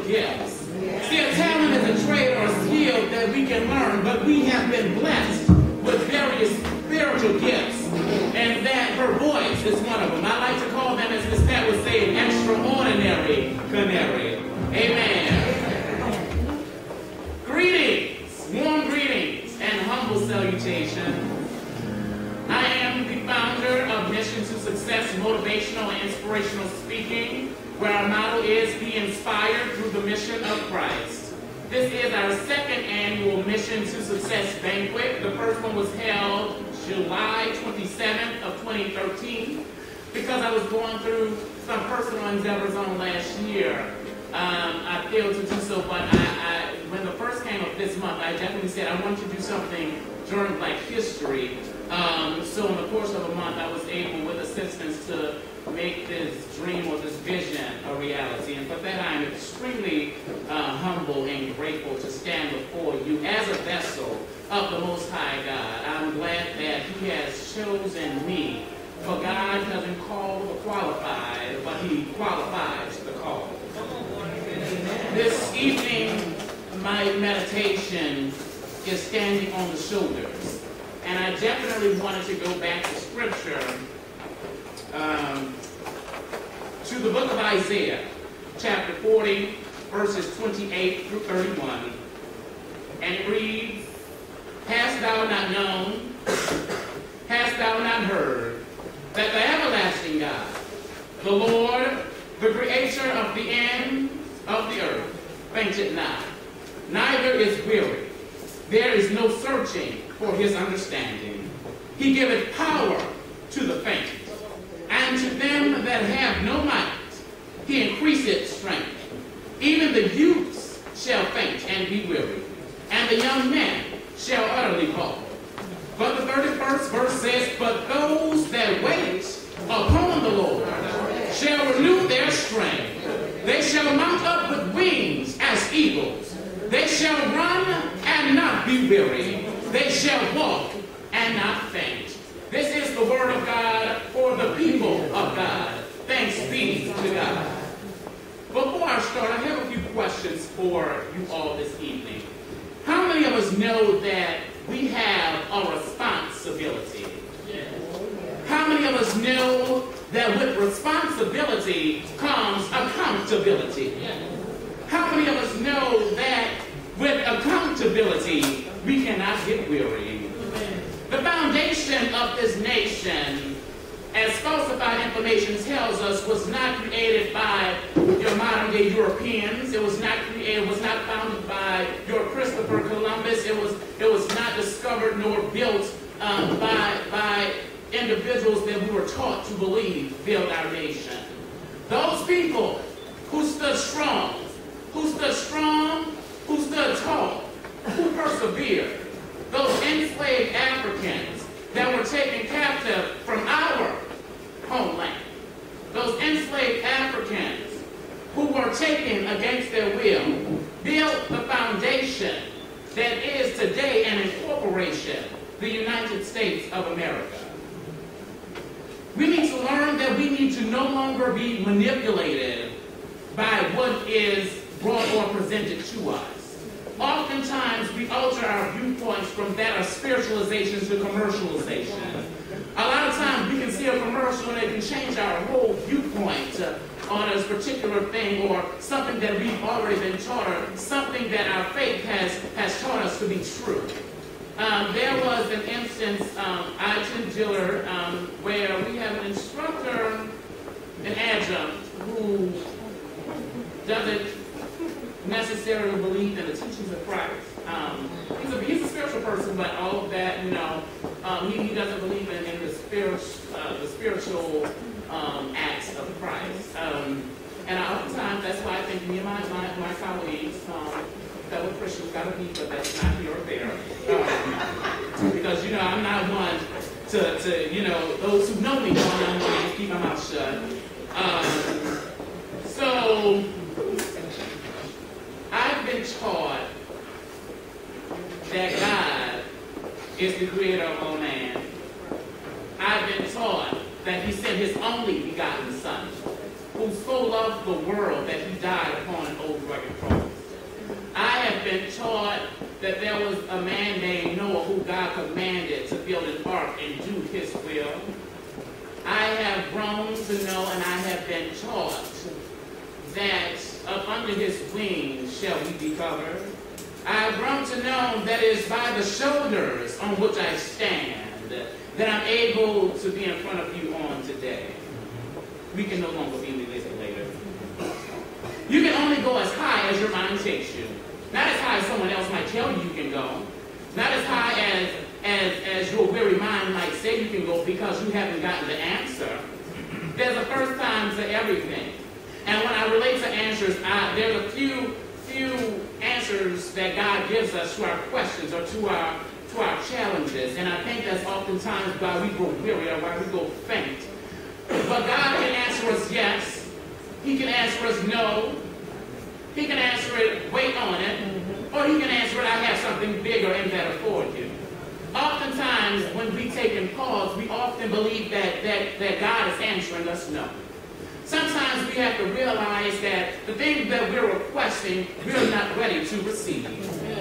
gifts. See, a talent is a trait or a skill that we can learn, but we have been blessed with various spiritual gifts, and that her voice is one of them. I like to call them, as Miss Pat would say, an extraordinary canary. Amen. Greetings, warm greetings, and humble salutation. I am the founder of Mission to Success Motivational and Inspirational Speaking, where our motto is be inspired through the mission of Christ. This is our second annual Mission to Success Banquet. The first one was held July 27th of 2013. Because I was going through some personal endeavors on last year, I failed to do so, but when the first came up this month, I definitely said I wanted to do something during Black History. So in the course of a month, I was able, with assistance, to make this dream or this vision a reality. And for that, I am extremely humble and grateful to stand before you as a vessel of the Most High God. I'm glad that He has chosen me. For God doesn't call the qualified, but He qualifies the call. This evening, my meditation is standing on the shoulders. And I definitely wanted to go back to Scripture, to the book of Isaiah, chapter 40, verses 28 through 31. And it reads, "Hast thou not known, hast thou not heard, that the everlasting God, the Lord, the creator of the ends of the earth, fainted not, neither is weary. There is no searching for His understanding. He giveth power to the faint, and to them that have no might He increaseth strength. Even the youths shall faint and be weary, and the young men shall utterly fall." But the 31st verse says, "But those that wait upon the Lord shall renew their strength. They shall mount up with wings as eagles. They shall run and not be weary. They shall walk and not faint." This is the word of God for the people of God. Thanks be to God. Before I start, I have a few questions for you all this evening. How many of us know that we have a responsibility? How many of us know that with responsibility comes accountability? How many of us know that with accountability we cannot get weary? The foundation of this nation, as falsified information tells us, was not created by your modern-day Europeans. It was not created, was not founded by your Christopher Columbus. It was not discovered nor built by individuals that we were taught to believe built our nation. Those people who stood strong, who stood tall, who persevered, those enslaved Africans that were taken captive from our homeland, those enslaved Africans who were taken against their will, built the foundation that is today an incorporation, the United States of America. We need to learn that we need to no longer be manipulated by what is brought or presented to us. Oftentimes, we alter our viewpoints from that of spiritualization to commercialization. A lot of times, we can see a commercial and it can change our whole viewpoint on a particular thing or something that we've already been taught or something that our faith has taught us to be true. There was an instance, I attend Diller, where we have an instructor, an adjunct, who doesn't necessarily believe in the teachings of Christ. He's a spiritual person, but all of that, he doesn't believe in the spiritual acts of Christ. And oftentimes, that's why I think me and my colleagues, fellow Christians, got to be, but that's not here or there. Because, I'm not one to those who know me know I'm one to keep my mouth shut. So, I've been taught that God is the creator of all man. I've been taught that He sent His only begotten Son, who who so loved the world that he died upon an old rugged cross. I have been taught that there was a man named Noah who God commanded to build an ark and do his will. I have grown to know and I have been taught that up under his wings shall we be covered. I have grown to know that it is by the shoulders on which I stand that I'm able to be in front of you on today. We can no longer be manipulated. You can only go as high as your mind takes you. Not as high as someone else might tell you can go. Not as high as your weary mind might say you can go because you haven't gotten the answer. There's a first time to everything. And when I relate to answers, there's a few answers that God gives us to our questions or to our challenges. And I think that's oftentimes why we grow weary or why we go faint. But God can answer us yes. He can answer us no. He can answer it, wait on it. Or he can answer it, I have something bigger and better for you. Oftentimes, when we take in pause, we often believe that God is answering us no. Sometimes we have to realize that the thing that we're requesting, we're not ready to receive.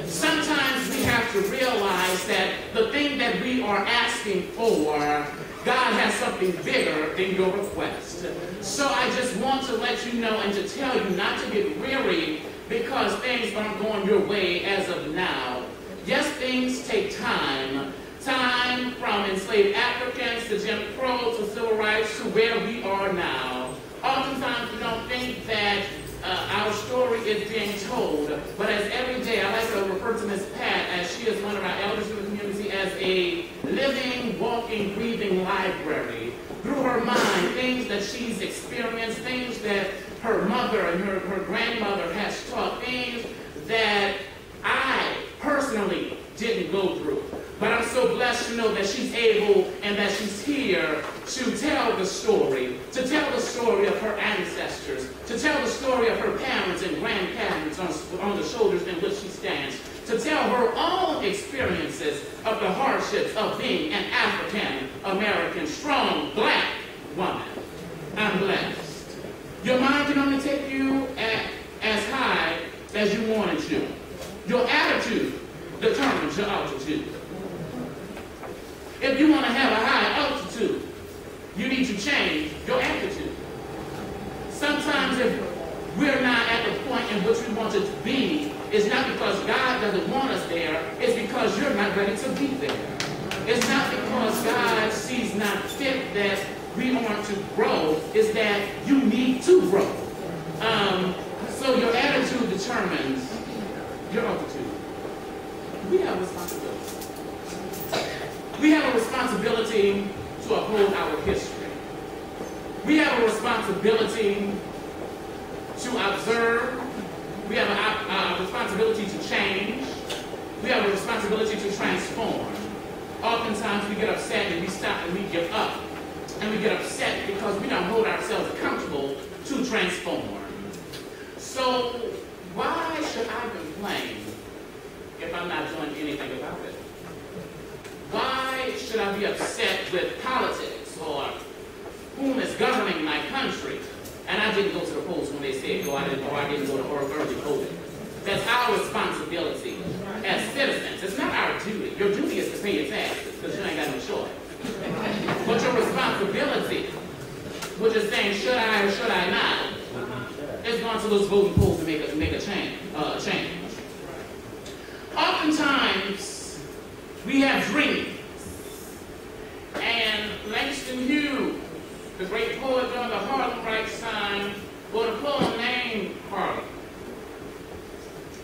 Sometimes we have to realize that the thing that we are asking for, God has something bigger than your request. So I just want to let you know and to tell you not to get weary because things aren't going your way as of now. Yes, things take time. Time from enslaved Africans to Jim Crow to civil rights to where we are now. Oftentimes we don't think that our story is being told, but as every day, I like to refer to Miss Pat as she is one of our elders in the community as a living, walking, breathing library. Through her mind, things that she's experienced, things that her mother and her grandmother has taught, things that I personally didn't go through. But I'm so blessed to know that she's able and that she's here to tell the story of her ancestors, to tell the story of her parents and grandparents on the shoulders in which she stands, to tell her own experiences of the hardships of being an African-American, strong, black woman. I'm blessed. Your mind can only take you as high as you want it to. Your attitude determines your altitude. If you want to have a high altitude, you need to change your attitude. Sometimes if we're not at the point in which we want it to be, it's not because God doesn't want us there, it's because you're not ready to be there. It's not because God sees not fit that we want to grow, it's that you need to grow. So your attitude determines your altitude. We have responsibility. We have a responsibility to uphold our history. We have a responsibility to observe. We have a responsibility to change. We have a responsibility to transform. Oftentimes we get upset and we stop and we give up. And we get upset because we don't hold ourselves accountable to transform. So why should I complain if I'm not doing anything about it? Why should I be upset with politics or whom is governing my country? And I didn't go to the polls when they said go. I didn't go to early voting. That's our responsibility as citizens. It's not our duty. Your duty is to pay your taxes because you ain't got no choice. But your responsibility, which is saying should I or should I not, is going to those voting polls to make a change. Oftentimes, we have dreams. And Langston Hughes, the great poet during the Harlem Rights time, wrote a poem named Harlem.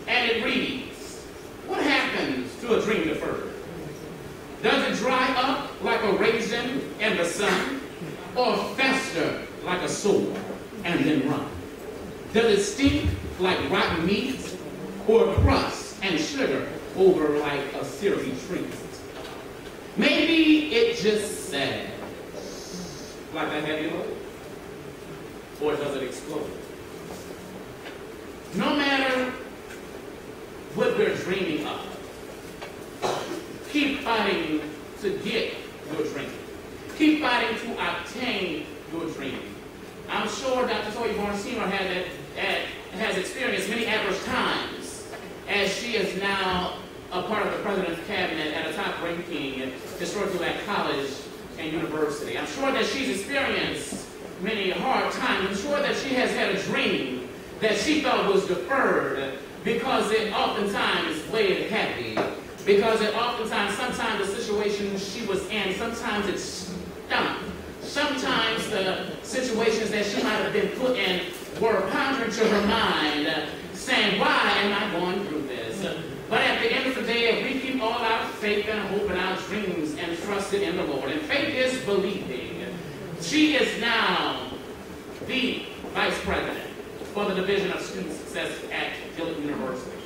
And it reads, what happens to a dream deferred? Does it dry up like a raisin in the sun? Or fester like a sore and then run? Does it stink like rotten meat? Or crust and sugar over like a syrupy treat? Maybe it just sags like a heavy load. Or does it explode? No matter what we're dreaming of, keep fighting to get your dream. Keep fighting to obtain your dream. I'm sure Dr. Toya Barnes Sr. has experienced many adverse times, as she is now a part of the President's Cabinet at a top-ranking historically black college and university. I'm sure that she's experienced many hard times. I'm sure that she has had a dream that she thought was deferred, because it oftentimes weighed heavy, because it oftentimes, sometimes the situation she was in, sometimes it stunk. Sometimes the situations that she might have been put in were pondering to her mind, saying, why am I going through this? But at the end of the day, if we keep all our faith and hope and our dreams and trusted in the Lord, and faith is believing, she is now the Vice President for the Division of Student Success at Dillard University.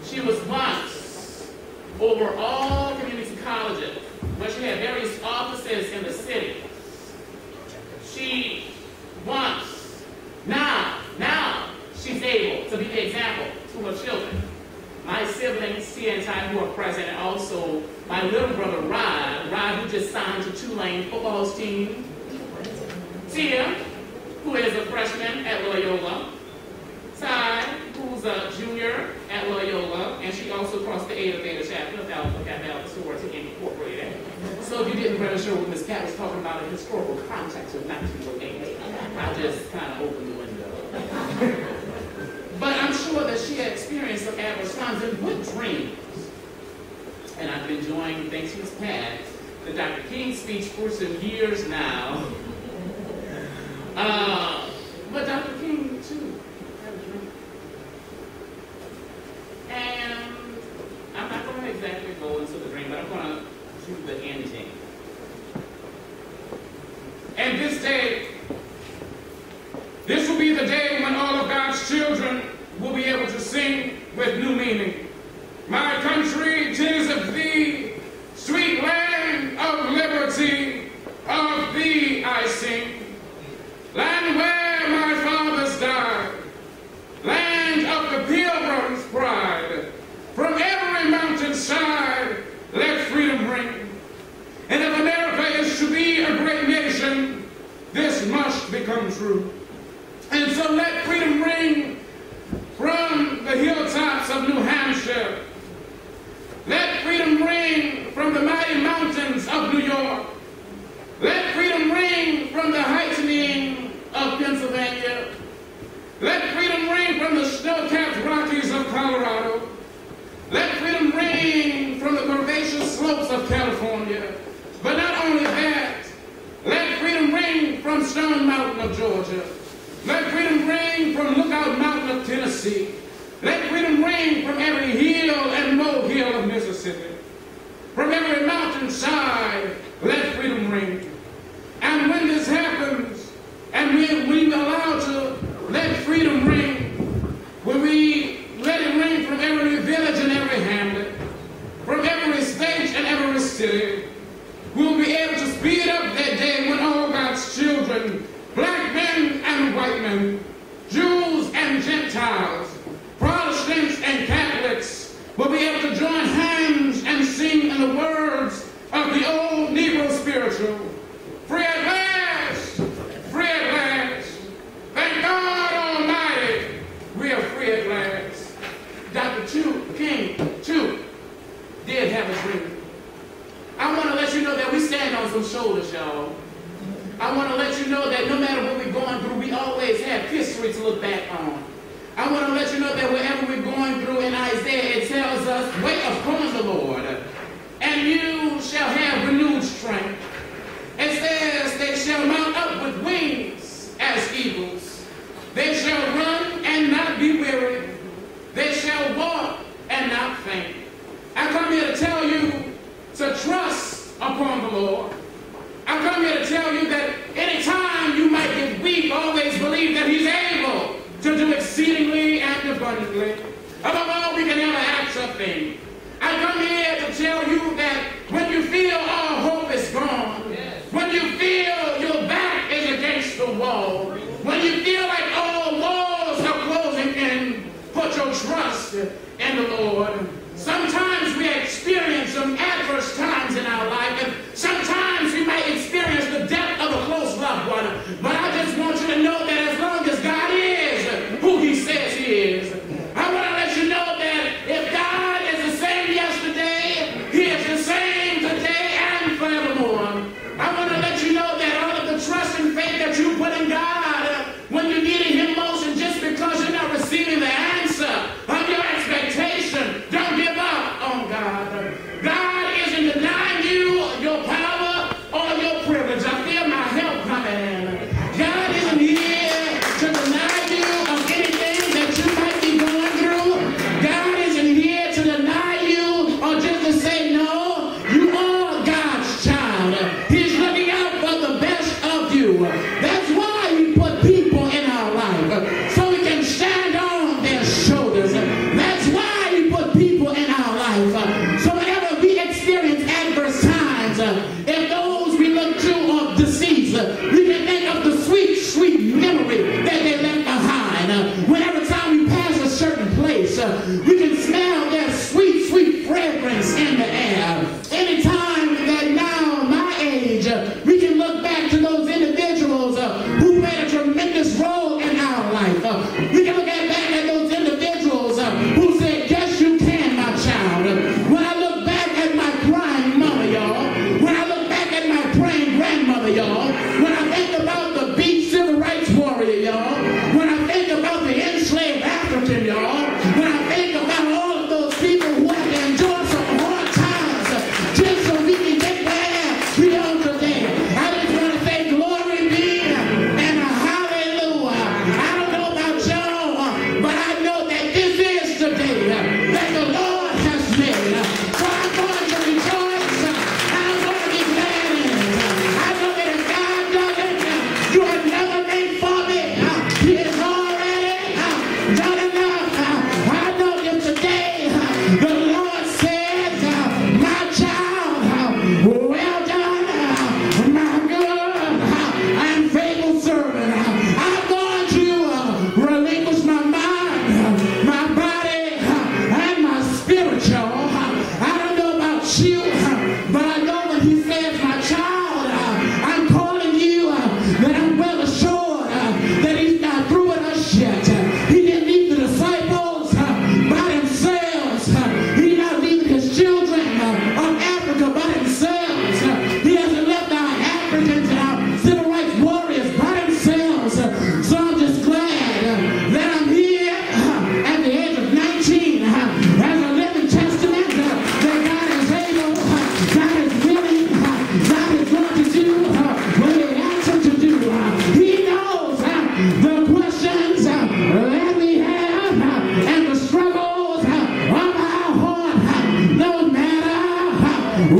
She was once over all community colleges, where she had various offices in the city. She once, now she's able to be the example to her children. My siblings, Tia and Ty, who are present, and also my little brother, Rod, who just signed to Tulane football team. Tia, who is a freshman at Loyola. Ty, who's a junior at Loyola, and she also crossed the Eta Theta chapter of Alpha Kappa Alpha sorority incorporated. So if you didn't register what Ms. Cat was talking about in historical context of 1908, I just kind of opened the window. But I'm sure that she had experienced some adverse times and good dreams. And I've been enjoying, thanks to Ms. Pat, the Dr. King speech for some years now. But Dr. King, too, had a dream. And I'm not going to exactly go into the dream, but I'm going to do the ending. And this day, this will be the day when all of God's children will be able to sing with new meaning. My country, 'tis of thee, sweet land of liberty, of thee I sing. Land where my fathers died, land of the pilgrim's pride. From every mountainside, let freedom ring. And if America is to be a great nation, this must become true. And so let freedom ring from the hilltops of New Hampshire. Let freedom ring from the mighty mountains of New York. Let freedom ring from the heightening of Pennsylvania. Let freedom ring from the snow-capped Rockies of Colorado. Let freedom ring from the curvaceous slopes of California. But not only that, let freedom ring from Stone Mountain of Georgia. Let freedom ring from Lookout Mountain of Tennessee. Let freedom ring from every hill and molehill of Mississippi. From every mountainside, let freedom ring. And when this happens, and we allow to let freedom ring, when we let it ring from every village and every hamlet, from every state and every city, we'll be able to speed up that day when all God's children, black men and white men, Jews and Gentiles, Protestants and Catholics, will be able to join hands and sing in the words of the old Negro spiritual. Free at last, free at last. Thank God Almighty, we are free at last. Dr. King, too, did have a dream. I want to let you know that we stand on some shoulders, y'all. I want to let you know that no matter what we're going through, we always have history to look back on. I want to let you know that wherever we're going through in Isaiah, it tells us, wait upon the Lord, and you shall have renewed strength. It says, they shall mount up with wings as eagles. They shall run and not be weary. They shall walk and not faint. I come here to tell you to trust upon the Lord. I come here to tell you that anytime you might get weak, always believe that He's able to do exceedingly and abundantly, above all we can ever ask or think. I come here to tell you that when you feel all hope is gone, when you feel your back is against the wall, when you feel like all walls are closing in, put your trust in the Lord. Sometimes we experience some adverse times in our life, and sometimes we might experience the death of a close loved one. But I just want you to know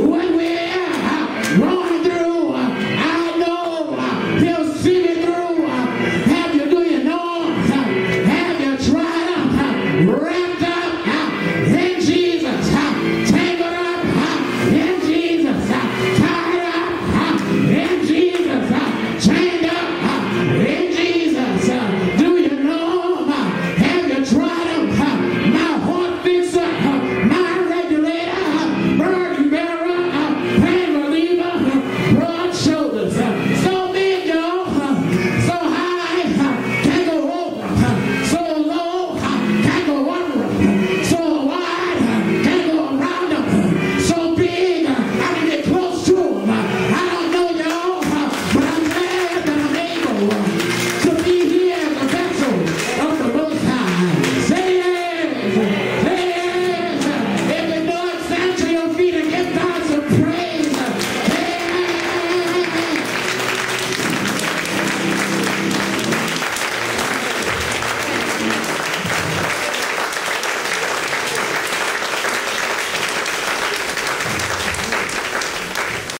what we're